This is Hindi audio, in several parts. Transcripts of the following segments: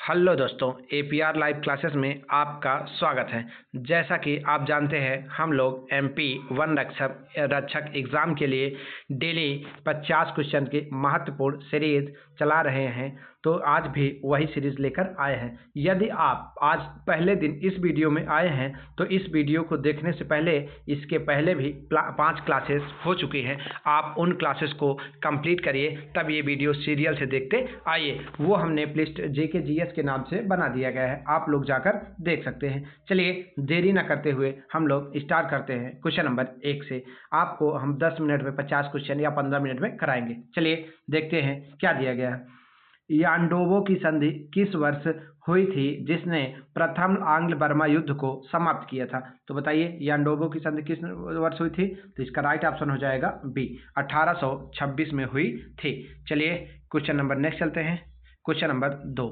हेलो दोस्तों, एपीआर लाइव क्लासेस में आपका स्वागत है। जैसा कि आप जानते हैं, हम लोग एमपी वन रक्षक एग्ज़ाम के लिए डेली 50 क्वेश्चन की महत्वपूर्ण सीरीज चला रहे हैं। तो आज भी वही सीरीज लेकर आए हैं। यदि आप आज पहले दिन इस वीडियो में आए हैं तो इस वीडियो को देखने से पहले इसके पहले भी 5 क्लासेस हो चुकी हैं। आप उन क्लासेस को कंप्लीट करिए, तब ये वीडियो सीरियल से देखते आइए। वो हमने प्लेलिस्ट जेके जीएस के नाम से बना दिया गया है, आप लोग जाकर देख सकते हैं। चलिए देरी न करते हुए हम लोग स्टार्ट करते हैं क्वेश्चन नंबर 1 से। आपको हम 10 मिनट में 50 क्वेश्चन या 15 मिनट में कराएंगे। चलिए देखते हैं क्या दिया गया है। यांडोवो की संधि किस वर्ष हुई थी जिसने प्रथम आंग्ल बर्मा युद्ध को समाप्त किया था? तो बताइए यांडोवो की संधि किस वर्ष हुई थी? तो इसका राइट ऑप्शन हो जाएगा बी, 1826 में हुई थी। चलिए क्वेश्चन नंबर नेक्स्ट चलते हैं। क्वेश्चन नंबर 2,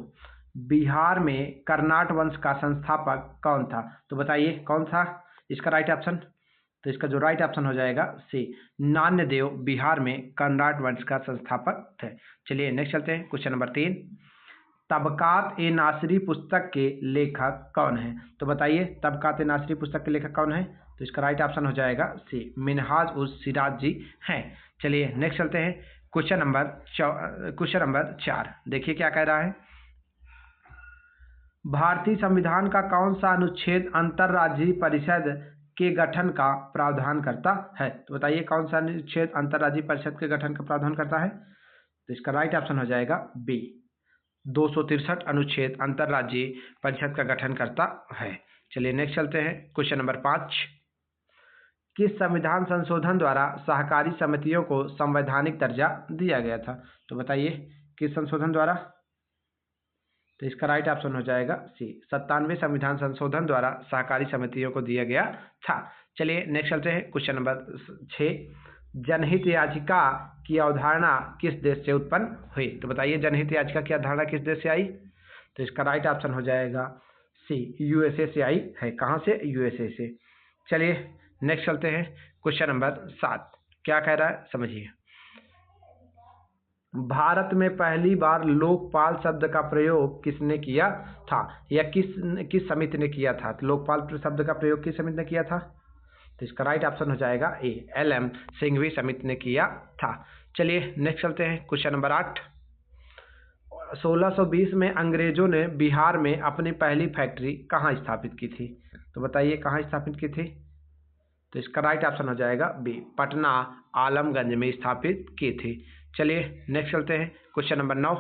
बिहार में कर्नाट वंश का संस्थापक कौन था? तो बताइए कौन था इसका राइट ऑप्शन? तो इसका जो राइट ऑप्शन हो जाएगा सी, नान्यदेव बिहार में कर्नाट वंश का संस्थापक थे। चलिए नेक्स्ट चलते हैं। क्वेश्चन नंबर 3, तबकात ए नासरी पुस्तक के लेखक कौन है? तो बताइए तबकात ए नासरी पुस्तक के लेखक कौन है? तो इसका राइट ऑप्शन हो जाएगा सी, मिनहाज उस सिराज जी हैं। चलिए नेक्स्ट चलते हैं। क्वेश्चन नंबर 4, देखिए क्या कह रहा है। भारतीय संविधान का कौन सा अनुच्छेद अंतर्राज्यीय परिषद के गठन का प्रावधान करता है? तो बताइए कौन सा अनुच्छेद अंतर्राज्यीय परिषद के गठन का प्रावधान करता है? तो इसका राइट ऑप्शन हो जाएगा बी, 263 अनुच्छेद अंतर्राज्यीय परिषद का गठन करता है। चलिए नेक्स्ट चलते हैं। क्वेश्चन नंबर 5, किस संविधान संशोधन द्वारा सहकारी समितियों को संवैधानिक दर्जा दिया गया था? तो बताइए किस संशोधन द्वारा? तो इसका राइट ऑप्शन हो जाएगा सी, 97वें संविधान संशोधन द्वारा सहकारी समितियों को दिया गया था। चलिए नेक्स्ट चलते हैं। क्वेश्चन नंबर 6, जनहित याचिका की अवधारणा किस देश से उत्पन्न हुई? तो बताइए जनहित याचिका की अवधारणा किस देश से आई? तो इसका राइट ऑप्शन हो जाएगा सी, यूएसए से आई है। कहाँ से? यूएसए से। चलिए नेक्स्ट चलते हैं। क्वेश्चन नंबर 7, क्या कह रहा है समझिए। भारत में पहली बार लोकपाल शब्द का प्रयोग किसने किया था, या किस समिति ने किया था? तो लोकपाल शब्द का प्रयोग किस समिति ने किया था? तो इसका राइट ऑप्शन हो जाएगा ए, LM सिंघवी समिति ने किया था। चलिए नेक्स्ट चलते हैं। क्वेश्चन नंबर 8, 1620 में अंग्रेजों ने बिहार में अपनी पहली फैक्ट्री कहाँ स्थापित की थी? तो बताइए कहाँ स्थापित की थी? तो इसका राइट ऑप्शन हो जाएगा बी, पटना आलमगंज में स्थापित की थी। चलिए नेक्स्ट चलते हैं। क्वेश्चन नंबर 9,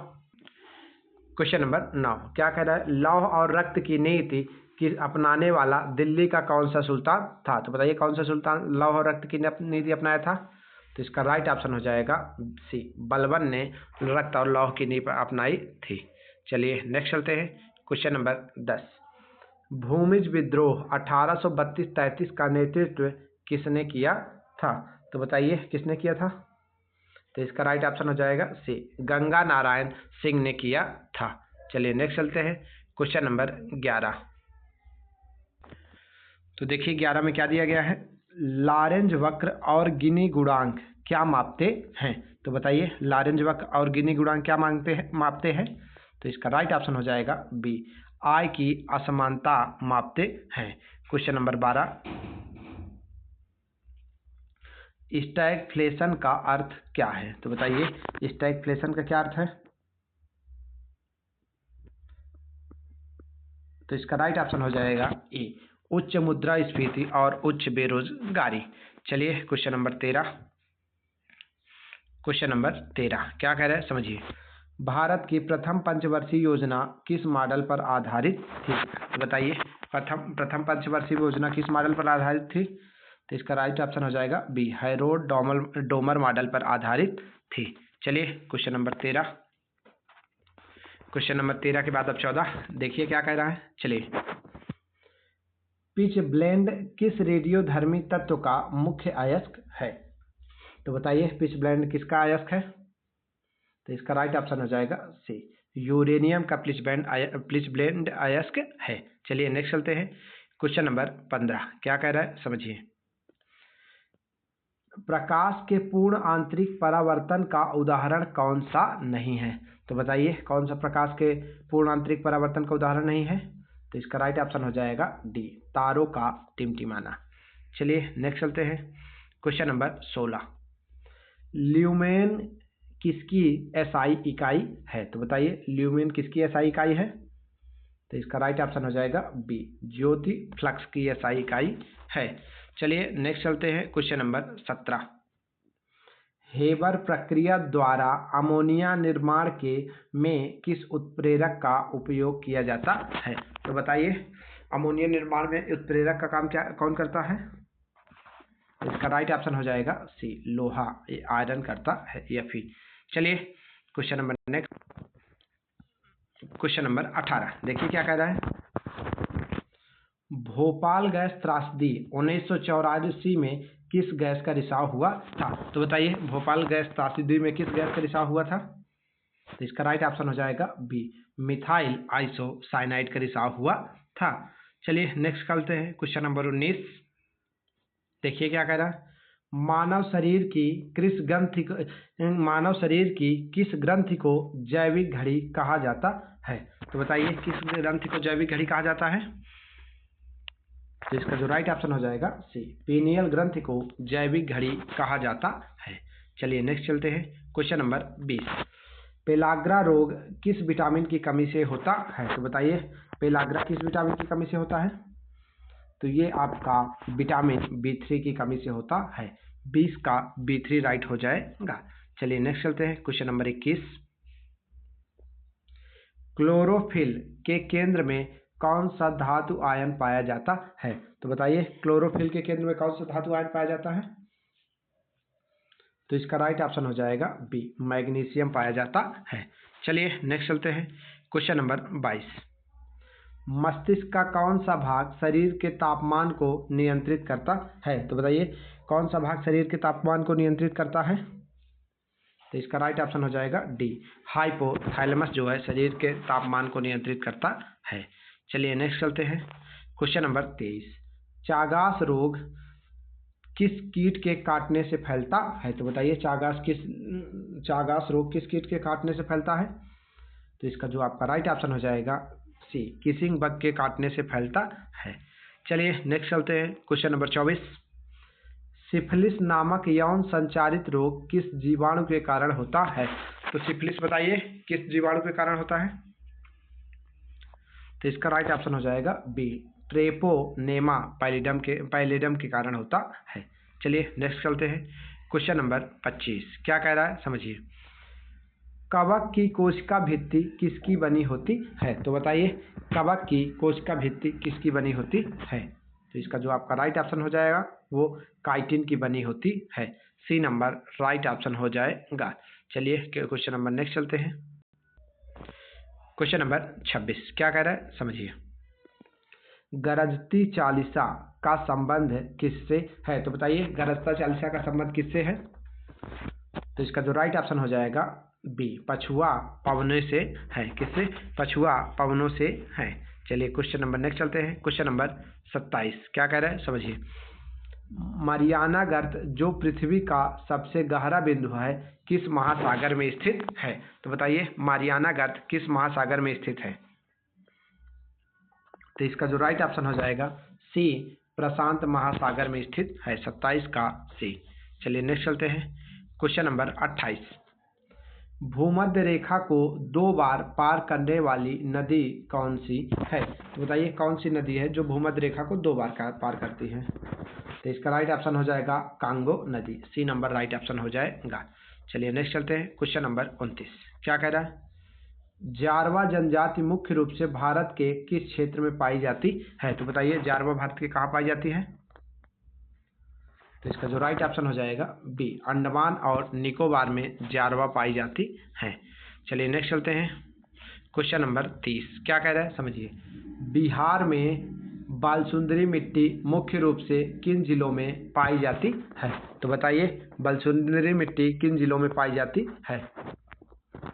क्या कह रहा है। लौह और रक्त की नीति की अपनाने वाला दिल्ली का कौन सा सुल्तान था? तो बताइए कौन सा सुल्तान लौह और रक्त की नीति अपनाया था? तो इसका राइट ऑप्शन हो जाएगा सी, बलबन ने रक्त और लौह की नीति अपनाई थी। चलिए नेक्स्ट चलते हैं। क्वेश्चन नंबर 10, भूमिज विद्रोह 1832-33 का नेतृत्व किसने किया था? तो बताइए किसने किया था? तो इसका राइट ऑप्शन हो जाएगा सी, गंगा नारायण सिंह ने किया था। चलिए नेक्स्ट चलते हैं। क्वेश्चन नंबर 11, तो देखिए 11 में क्या दिया गया है। लॉरेंज वक्र और गिनी गुणांक क्या मापते हैं? तो बताइए लॉरेंज वक्र और गिनी गुणांक क्या मापते हैं? तो इसका राइट ऑप्शन हो जाएगा बी, आय की असमानता मापते हैं। क्वेश्चन नंबर 12, स्टैगफ्लेशन का अर्थ क्या है? तो बताइए स्टैगफ्लेशन का क्या अर्थ है? तो इसका राइट ऑप्शन हो जाएगा ए, उच्च मुद्रास्फीति और उच्च बेरोजगारी। चलिए क्वेश्चन नंबर 13, क्या कह रहा है समझिए। भारत की प्रथम पंचवर्षीय योजना किस मॉडल पर आधारित थी? तो बताइए प्रथम पंचवर्षीय योजना किस मॉडल पर आधारित थी? तो इसका राइट ऑप्शन हो जाएगा बी, हैरोल्ड डोमर मॉडल पर आधारित थी। चलिए क्वेश्चन नंबर 13 के बाद अब 14, देखिए क्या कह रहा है। चलिए, पिच ब्लेंड किस रेडियोधर्मी तत्व का मुख्य अयस्क है? तो बताइए पिच ब्लेंड किसका अयस्क है? तो इसका राइट ऑप्शन हो जाएगा सी, यूरेनियम का पिच ब्लेंड अयस्क है। चलिए नेक्स्ट चलते हैं। क्वेश्चन नंबर 15, क्या कह रहा है समझिए। प्रकाश के पूर्ण आंतरिक परावर्तन का उदाहरण कौन सा नहीं है? तो बताइए कौन सा प्रकाश के पूर्ण आंतरिक परावर्तन का उदाहरण नहीं है? तो इसका राइट ऑप्शन हो जाएगा डी, तारों का टिमटिमाना। चलिए नेक्स्ट चलते हैं। क्वेश्चन नंबर 16, ल्यूमेन किसकी एसआई इकाई है? तो बताइए ल्यूमेन किसकी एसआई इकाई है? तो इसका राइट ऑप्शन हो जाएगा बी, ज्योति फ्लक्स की एसआई इकाई है। चलिए नेक्स्ट चलते हैं। क्वेश्चन नंबर 17, हेबर प्रक्रिया द्वारा अमोनिया निर्माण के में किस उत्प्रेरक का उपयोग किया जाता है? तो बताइए अमोनिया निर्माण में उत्प्रेरक का काम क्या कौन करता है? इसका राइट ऑप्शन हो जाएगा सी, लोहा, आयरन करता है Fe। चलिए question number next, question number 18 देखिए क्या कह रहा है। भोपाल गैस त्रासदी 1984 में किस गैस का रिसाव हुआ था? तो बताइए भोपाल गैस त्रासदी में किस गैस का रिसाव हुआ था? तो इसका राइट ऑप्शन हो जाएगा बी, मिथाइल आइसोसाइनाइड का रिसाव हुआ था। चलिए नेक्स्ट करते हैं। क्वेश्चन नंबर 19 देखिए क्या कह रहा है। मानव शरीर की किस ग्रंथि को जैविक घड़ी कहा जाता है? तो बताइए किस ग्रंथि को जैविक घड़ी कहा जाता है? तो इसका जो राइट ऑप्शन हो जाएगा सी, पीनियल ग्रंथि को जैविक घड़ी कहा जाता है। चलिए नेक्स्ट चलते हैं। क्वेश्चन नंबर 20, पेलाग्रा रोग किस विटामिन की कमी से होता है? तो बताइए पेलाग्रा किस विटामिन की कमी से होता है? तो ये आपका विटामिन B3 की कमी से होता है। 20 का B3 राइट हो जाएगा। चलिए नेक्स्ट चलते हैं। क्वेश्चन नंबर 21, क्लोरोफिल के केंद्र में कौन सा धातु आयन पाया जाता है? तो बताइए क्लोरोफिल के केंद्र में कौन सा धातु आयन पाया जाता है? तो इसका राइट ऑप्शन हो जाएगा बी, मैग्नीशियम पाया जाता है। चलिए नेक्स्ट चलते हैं। क्वेश्चन नंबर 22, मस्तिष्क का कौन सा भाग शरीर के तापमान को नियंत्रित करता है? तो बताइए कौन सा भाग शरीर के तापमान को नियंत्रित करता है? तो इसका राइट ऑप्शन हो जाएगा डी, हाइपोथैलेमस जो है शरीर के तापमान को नियंत्रित करता है। चलिए नेक्स्ट चलते हैं। क्वेश्चन नंबर 23, चागास रोग किस कीट के काटने से फैलता है? तो बताइए चागास रोग किस कीट के काटने से फैलता है? तो इसका जो आपका राइट ऑप्शन हो जाएगा सी, किसिंग बग के काटने से फैलता है। चलिए नेक्स्ट चलते हैं। क्वेश्चन नंबर 24, सिफिलिस नामक यौन संचारित रोग किस जीवाणु के कारण होता है? तो सिफिलिस बताइए किस जीवाणु के कारण होता है? तो इसका राइट ऑप्शन हो जाएगा बी, ट्रेपोनेमा पैलिडम के कारण होता है। चलिए नेक्स्ट चलते हैं। क्वेश्चन नंबर 25 क्या कह रहा है समझिए। कवक की कोशिका भित्ति किसकी बनी होती है? तो बताइए कवक की कोशिका भित्ति किसकी बनी होती है? तो इसका जो आपका राइट ऑप्शन हो जाएगा वो काइटिन की बनी होती है। सी नंबर राइट ऑप्शन हो जाएगा। चलिए क्वेश्चन नंबर नेक्स्ट चलते हैं। क्वेश्चन नंबर 26 क्या कह रहा है समझिए। गरजती चालीसा का संबंध किससे है? तो बताइए गरजता चालीसा का संबंध किससे है? तो इसका जो राइट ऑप्शन हो जाएगा बी, पछुआ पवनों से है। किससे? पछुआ पवनों से है। चलिए क्वेश्चन नंबर नेक्स्ट चलते हैं। क्वेश्चन नंबर 27 क्या कह रहा है समझिए। मारियाना गर्त जो पृथ्वी का सबसे गहरा बिंदु है किस महासागर में स्थित है? तो बताइए मारियाना गर्त किस महासागर में स्थित है? तो इसका जो राइट ऑप्शन हो जाएगा सी, प्रशांत महासागर में स्थित है। 27 का सी। चलिए नेक्स्ट चलते हैं। क्वेश्चन नंबर 28, भूमध्य रेखा को 2 बार पार करने वाली नदी कौन सी है? तो बताइए कौन सी नदी है जो भूमध्य रेखा को 2 बार पार करती है? तो इसका राइट ऑप्शन हो जाएगा कांगो नदी। सी नंबर राइट ऑप्शन हो जाएगा। चलिए नेक्स्ट चलते हैं। क्वेश्चन नंबर 29 क्या कह रहा है। जारवा जनजाति मुख्य रूप से भारत के किस क्षेत्र में पाई जाती है? तो बताइए जारवा भारत के कहाँ पाई जाती है? तो इसका जो राइट ऑप्शन हो जाएगा बी, अंडमान और निकोबार में जारवा पाई जाती है। चलिए नेक्स्ट चलते हैं। क्वेश्चन नंबर 30 क्या कह रहा है समझिए। बिहार में बालसुंदरी मिट्टी मुख्य रूप से किन जिलों में पाई जाती है? तो बताइए बालसुंदरी मिट्टी किन जिलों में पाई जाती है?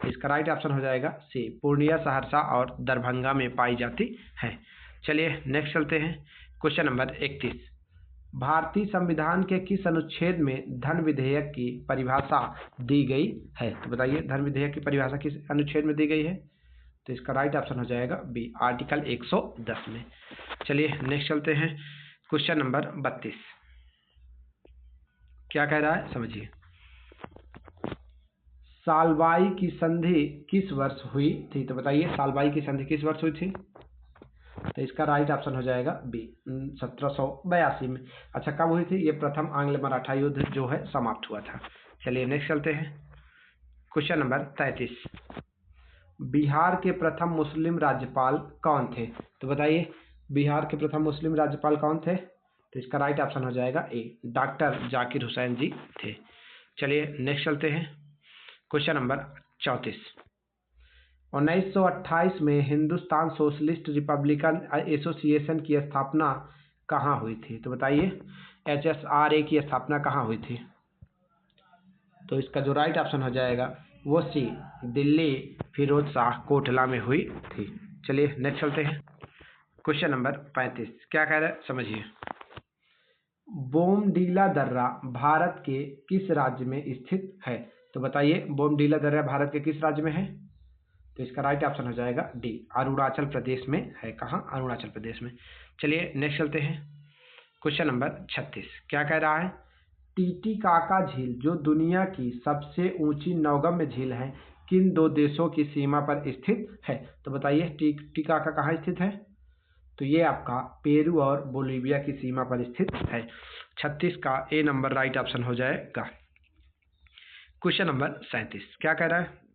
इसका राइट ऑप्शन हो जाएगा सी, पूर्णिया, सहरसा और दरभंगा में पाई जाती है। चलिए नेक्स्ट चलते हैं। क्वेश्चन नंबर 31, भारतीय संविधान के किस अनुच्छेद में धन विधेयक की परिभाषा दी गई है? तो बताइए, धन विधेयक की परिभाषा किस अनुच्छेद में दी गई है? तो इसका राइट ऑप्शन हो जाएगा बी, आर्टिकल 110 में। चलिए नेक्स्ट चलते हैं, क्वेश्चन नंबर 32 क्या कह रहा है समझिए। सालबाई की संधि किस वर्ष हुई थी? तो बताइए, सालबाई की संधि किस वर्ष हुई थी? तो इसका राइट ऑप्शन हो जाएगा बी, 1782 में। अच्छा, कब हुई थी? ये प्रथम आंग्ल मराठा युद्ध जो है समाप्त हुआ था। चलिए नेक्स्ट चलते हैं, क्वेश्चन नंबर 33 बिहार के प्रथम मुस्लिम राज्यपाल कौन थे? तो बताइए, बिहार के प्रथम मुस्लिम राज्यपाल कौन थे? तो इसका राइट ऑप्शन हो जाएगा ए, डॉक्टर जाकिर हुसैन जी थे। चलिए नेक्स्ट चलते हैं, क्वेश्चन नंबर 34 1928 में हिंदुस्तान सोशलिस्ट रिपब्लिकन एसोसिएशन की स्थापना कहाँ हुई थी? तो बताइए, HSRA की स्थापना कहाँ हुई थी? तो इसका जो राइट ऑप्शन हो जाएगा वो सी, दिल्ली फिरोज शाह कोटला में हुई थी। चलिए नेक्स्ट चलते हैं, क्वेश्चन नंबर 35 क्या कह रहा है समझिए। बोमडीला दर्रा भारत के किस राज्य में स्थित है? तो बताइए, बोमडीला दर्रा भारत के किस राज्य में है? तो इसका राइट ऑप्शन हो जाएगा डी, अरुणाचल प्रदेश में है। कहाँ? अरुणाचल प्रदेश में। चलिए नेक्स्ट चलते हैं, क्वेश्चन नंबर 36 क्या कह रहा है। टीटीकाका झील जो दुनिया की सबसे ऊंची नौगम्य झील है, किन दो देशों की सीमा पर स्थित है? तो बताइए, टीटीकाका कहाँ स्थित है? तो ये आपका पेरू और बोलीविया की सीमा पर स्थित है। 36 का ए नंबर राइट ऑप्शन हो जाएगा। क्वेश्चन नंबर 37 क्या कह रहा है।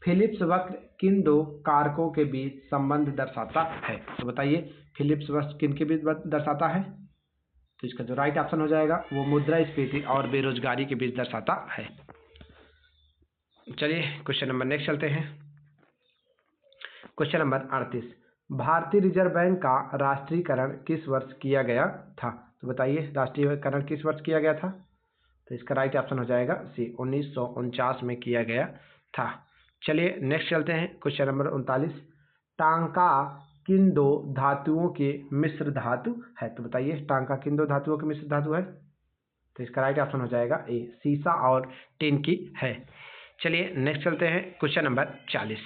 फिलिप्स वक्र किन दो कारकों के बीच संबंध दर्शाता है? तो बताइए, फिलिप्स वक्र किन के बीच दर्शाता है? तो इसका जो राइट ऑप्शन हो जाएगा वो मुद्रास्फीति और बेरोजगारी के बीच दर्शाता है। चलिए क्वेश्चन नंबर नेक्स्ट चलते हैं, क्वेश्चन नंबर 38 भारतीय रिजर्व बैंक का राष्ट्रीयकरण किस वर्ष किया गया था? तो बताइए, राष्ट्रीयकरण किस वर्ष किया गया था? तो इसका राइट ऑप्शन हो जाएगा सी, 1949 में किया गया था। चलिए नेक्स्ट चलते हैं, क्वेश्चन नंबर 39 टांका किन दो धातुओं के मिश्र धातु है? तो बताइए, टांका किन दो धातुओं के मिश्र धातु है? तो इसका राइट ऑप्शन हो जाएगा ए, सीसा और टिन की है। चलिए नेक्स्ट चलते हैं, क्वेश्चन नंबर 40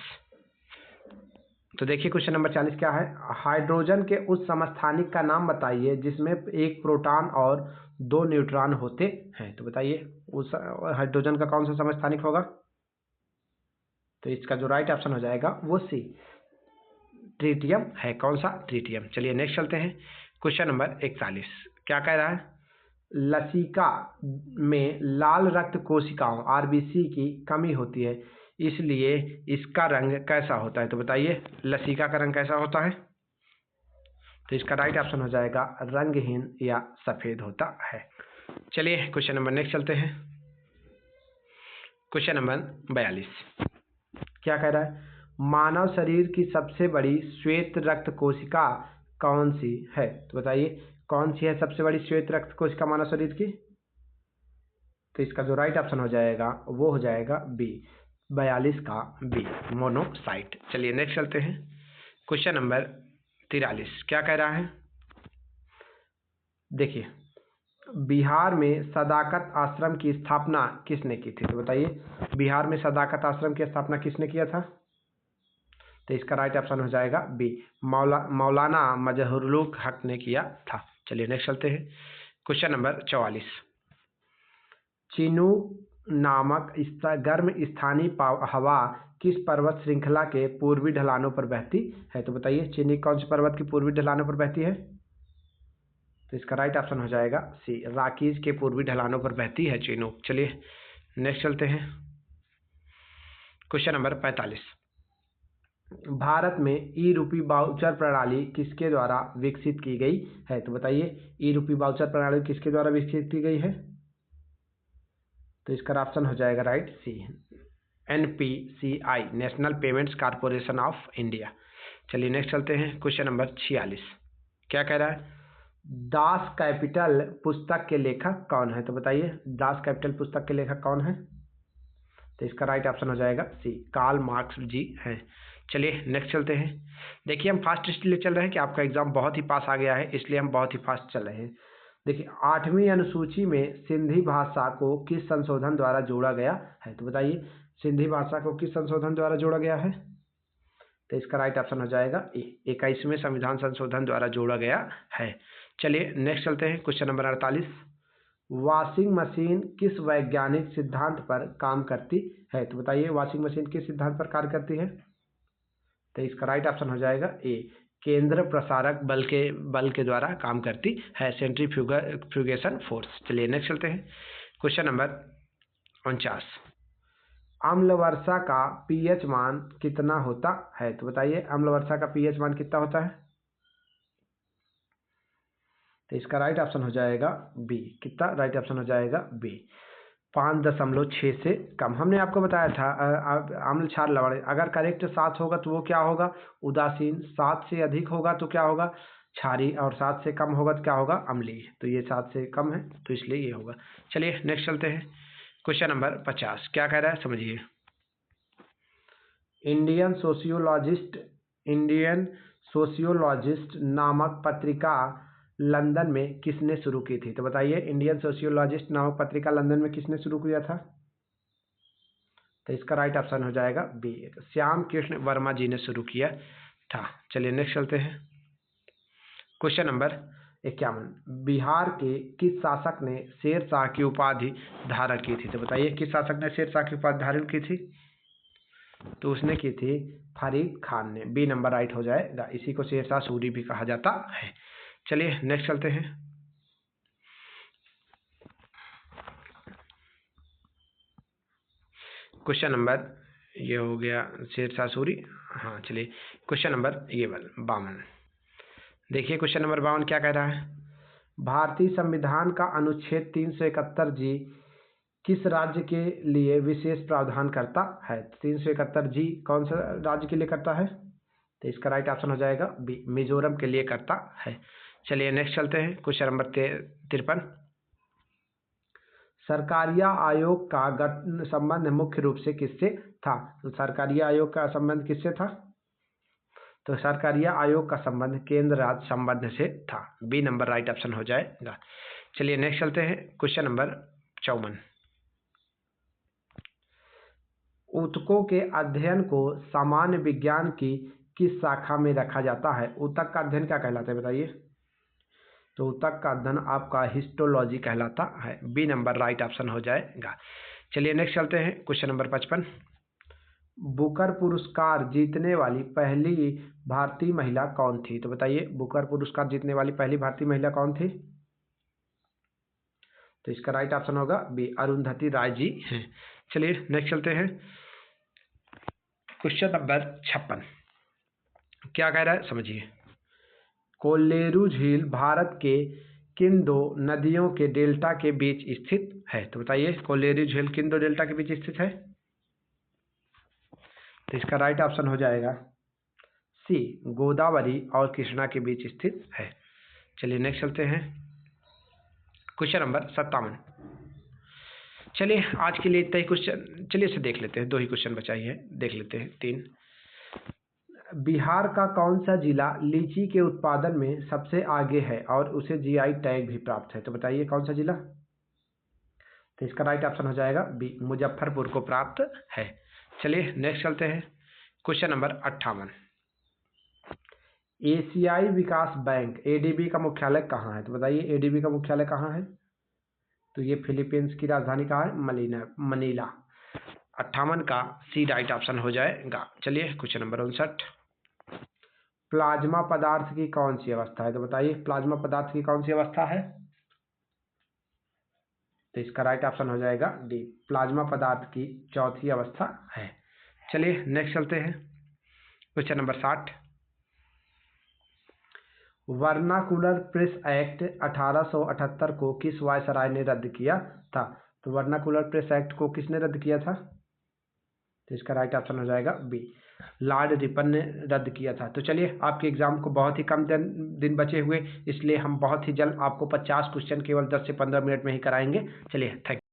तो देखिए क्वेश्चन नंबर 40 क्या है। हाइड्रोजन के उस समस्थानिक का नाम बताइए जिसमें एक प्रोटॉन और दो न्यूट्रॉन होते हैं। तो बताइए, उस हाइड्रोजन का कौन सा समस्थानिक होगा? तो इसका जो राइट ऑप्शन हो जाएगा वो सी, ट्रिटियम है। कौन सा? ट्रिटियम। चलिए नेक्स्ट चलते हैं, क्वेश्चन नंबर 41 क्या कह रहा है। लसिका में लाल रक्त कोशिकाओं आरबीसी की कमी होती है, इसलिए इसका रंग कैसा होता है? तो बताइए, लसिका का रंग कैसा होता है? तो इसका राइट ऑप्शन हो जाएगा रंगहीन या सफेद होता है। चलिए क्वेश्चन नंबर नेक्स्ट चलते हैं, क्वेश्चन नंबर 42 क्या कह रहा है। मानव शरीर की सबसे बड़ी श्वेत रक्त कोशिका कौन सी है? तो बताइए, कौन सी है सबसे बड़ी श्वेत रक्त कोशिका मानव शरीर की? तो इसका जो राइट ऑप्शन हो जाएगा वो हो जाएगा बी, 42 का बी, मोनोसाइट। चलिए नेक्स्ट चलते हैं, क्वेश्चन नंबर 43 क्या कह रहा है। देखिए, बिहार में सदाकत आश्रम की स्थापना किसने की थी? तो बताइए, बिहार में सदाकत आश्रम की स्थापना किसने किया था? तो इसका राइट ऑप्शन हो जाएगा बी, मौलाना मजहरूल हक ने किया था। चलिए नेक्स्ट चलते हैं, क्वेश्चन नंबर 44 चिनूक नामक गर्म स्थानीय हवा किस पर्वत श्रृंखला के पूर्वी ढलानों पर बहती है? तो बताइए, चिनूक कौन से पर्वत की पूर्वी ढलानों पर बहती है? तो इसका राइट ऑप्शन हो जाएगा सी, राकीज के पूर्वी ढलानों पर बहती है चिनूक। चलिए नेक्स्ट चलते हैं, क्वेश्चन नंबर 45 भारत में ई रूपी वाउचर प्रणाली किसके द्वारा विकसित की गई है? तो बताइए, ई रूपी वाउचर प्रणाली किसके द्वारा विकसित की गई है? तो इसका ऑप्शन हो जाएगा right C, NPCI, national payments corporation of India. चलिए नेक्स्ट चलते हैं, क्वेश्चन नंबर 46 क्या कह रहा है। दास कैपिटल पुस्तक के लेखक कौन है? तो बताइए, दास कैपिटल पुस्तक के लेखक कौन है? तो इसका राइट ऑप्शन हो जाएगा सी, कार्ल मार्क्स जी हैं। चलिए नेक्स्ट चलते हैं। देखिए, हम फास्ट इसलिए चल रहे हैं कि आपका एग्जाम बहुत ही पास आ गया है, इसलिए हम बहुत ही फास्ट चल रहे हैं। देखिए 8वीं अनुसूची में सिंधी भाषा को किस संशोधन द्वारा जोड़ा गया है? तो बताइए सिंधी भाषा को किस संशोधन द्वारा जोड़ा गया है? तो इसका राइट ऑप्शन हो जाएगा ए, 21वें संविधान संशोधन द्वारा जोड़ा गया है। चलिए नेक्स्ट चलते हैं, क्वेश्चन नंबर 48। वॉशिंग मशीन किस वैज्ञानिक सिद्धांत पर काम करती है? तो बताइए वॉशिंग मशीन किस सिद्धांत पर कार्य करती है? तो इसका राइट ऑप्शन हो जाएगा ए, केंद्र प्रसारक बल के द्वारा काम करती है, सेंट्रीफ्यूगेशन फोर्स। चलिए नेक्स्ट चलते हैं, क्वेश्चन नंबर 49। अम्ल वर्षा का पीएच मान कितना होता है? तो बताइए अम्ल वर्षा का पीएच मान कितना होता है? तो इसका राइट ऑप्शन हो जाएगा बी। कितना? राइट ऑप्शन हो जाएगा बी, 5.6 से कम। हमने आपको बताया था अम्ल क्षार लवण, अगर करेक्ट 7 होगा तो वो क्या होगा? उदासीन। 7 से अधिक होगा तो क्या होगा? क्षारीय। और 7 से कम होगा तो क्या होगा? अम्लीय। तो ये 7 से कम है तो इसलिए ये होगा। चलिए नेक्स्ट चलते हैं, क्वेश्चन नंबर 50। क्या कह रहा है समझिए। इंडियन सोशियोलॉजिस्ट नामक पत्रिका लंदन में किसने शुरू की थी? तो बताइए इंडियन सोशियोलॉजिस्ट नामक पत्रिका लंदन में किसने शुरू किया था? तो इसका राइट ऑप्शन हो जाएगा बी, श्याम कृष्ण वर्मा जी ने शुरू किया था। चलिए नेक्स्ट चलते हैं, क्वेश्चन नंबर 51। बिहार के किस शासक ने शेरशाह की उपाधि धारण की थी? तो बताइए किस शासक ने शेरशाह की उपाधि धारण की थी? तो उसने की थी फरीद खान ने। बी नंबर राइट हो जाएगा। इसी को शेरशाह सूरी भी कहा जाता है। चलिए नेक्स्ट चलते हैं, क्वेश्चन नंबर, ये हो गया शेरशाह सूरी। हाँ चलिए क्वेश्चन नंबर ये 52। देखिए क्वेश्चन नंबर 52 क्या कह रहा है। भारतीय संविधान का अनुच्छेद 371 जी किस राज्य के लिए विशेष प्रावधान करता है? 371 जी कौन सा राज्य के लिए करता है? तो इसका राइट ऑप्शन हो जाएगा बी, मिजोरम के लिए करता है। चलिए नेक्स्ट चलते हैं, क्वेश्चन नंबर 53। सरकारिया आयोग का संबंध मुख्य रूप से किससे था? तो सरकारिया आयोग का संबंध किससे था? तो सरकारिया आयोग का संबंध केंद्र राज्य संबंध से था। बी नंबर राइट ऑप्शन हो जाएगा। चलिए नेक्स्ट चलते हैं, क्वेश्चन नंबर 54। ऊतकों के अध्ययन को सामान्य विज्ञान की किस शाखा में रखा जाता है? ऊतक का अध्ययन क्या कहलाता है बताइए? तो ऊतक का अध्ययन आपका हिस्टोलॉजी कहलाता है। बी नंबर राइट ऑप्शन हो जाएगा। चलिए नेक्स्ट चलते हैं, क्वेश्चन नंबर 55। बुकर पुरस्कार जीतने वाली पहली भारतीय महिला कौन थी? तो बताइए बुकर पुरस्कार जीतने वाली पहली भारतीय महिला कौन थी? तो इसका राइट ऑप्शन होगा बी, अरुंधति राय जी हैं। चलिए नेक्स्ट चलते हैं, क्वेश्चन नंबर 56। क्या कह रहा है समझिए। कोल्लेरू झील भारत के किन दो नदियों के डेल्टा के बीच स्थित है? तो बताइए कोल्लेरू झील किन दो डेल्टा के बीच स्थित है? तो इसका राइट ऑप्शन हो जाएगा सी, गोदावरी और कृष्णा के बीच स्थित है। चलिए नेक्स्ट चलते हैं, क्वेश्चन नंबर 57। चलिए आज के लिए इतना ही क्वेश्चन, चलिए इसे देख लेते हैं। 2 ही क्वेश्चन बचा ही है, देख लेते हैं 3। बिहार का कौन सा जिला लीची के उत्पादन में सबसे आगे है और उसे जीआई टैग भी प्राप्त है? तो बताइए कौन सा जिला? तो इसका राइट ऑप्शन हो जाएगा बी, मुजफ्फरपुर को प्राप्त है। चलिए नेक्स्ट चलते हैं, क्वेश्चन नंबर 58। एशियाई विकास बैंक एडीबी का मुख्यालय कहाँ है? तो बताइए एडीबी का मुख्यालय कहाँ है? तो ये फिलीपींस की राजधानी कहाँ है? मनीला। 58 का सी राइट ऑप्शन हो जाएगा। चलिए क्वेश्चन नंबर 59। प्लाज्मा पदार्थ की कौन सी अवस्था है? तो बताइए प्लाज्मा पदार्थ की कौन सी अवस्था है? तो इसका राइट ऑप्शन हो जाएगा डी, प्लाज्मा पदार्थ की चौथी अवस्था है। चलिए नेक्स्ट चलते हैं, question number 60। Vernacular press act 1878 को किस वायसराय ने रद्द किया था? तो वर्नाकुलर प्रेस एक्ट को किसने रद्द किया था? तो इसका राइट ऑप्शन हो जाएगा बी, लॉर्ड रिपन ने रद्द किया था। तो चलिए आपके एग्जाम को बहुत ही कम दिन बचे हुए, इसलिए हम बहुत ही जल्द आपको 50 क्वेश्चन केवल 10 से 15 मिनट में ही कराएंगे। चलिए थैंक